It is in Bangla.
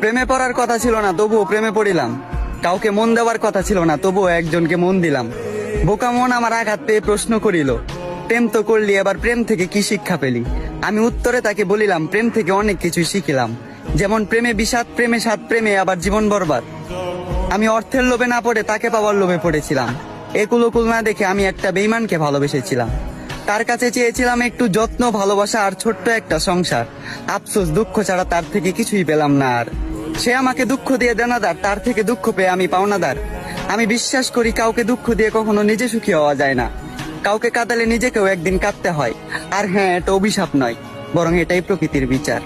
প্রেমে পড়ার কথা ছিল না, তবুও প্রেমে পড়িলাম। কাউকে মন দেওয়ার কথা ছিল না, তবুও একজনকে মন দিলাম। বোকা মন আমার আঘাত পেয়ে প্রশ্ন করিল, প্রেম তো করলি, এবার প্রেম থেকে কি শিক্ষা পেলি? আমি উত্তরে তাকে বলিলাম, প্রেম থেকে অনেক কিছুই শিখিলাম। যেমন প্রেমে বিষাদ, প্রেমে স্বাদ, প্রেমে আবার জীবন বরবাদ। আমি অর্থের লোভে না পড়ে তাকে পাওয়ার লোভে পড়েছিলাম। একুলকুল না দেখে আমি একটা বেঈমানকে ভালোবেসেছিলাম। তার কাছে চেয়েছিলাম একটু যত্ন, ভালোবাসা আর ছোট্ট একটা সংসার। আফসোস, দুঃখ ছাড়া তার থেকে কিছুই পেলাম না আর। সে আমাকে দুঃখ দিয়ে দেনাদার, তার থেকে দুঃখ পেয়ে আমি পাওনাদার। আমি বিশ্বাস করি কাউকে দুঃখ দিয়ে কখনো নিজে সুখী হওয়া যায় না। কাউকে কাঁদালে নিজেকেও একদিন কাঁদতে হয়। আর হ্যাঁ, এটা অভিশাপ নয়, বরং এটাই প্রকৃতির বিচার।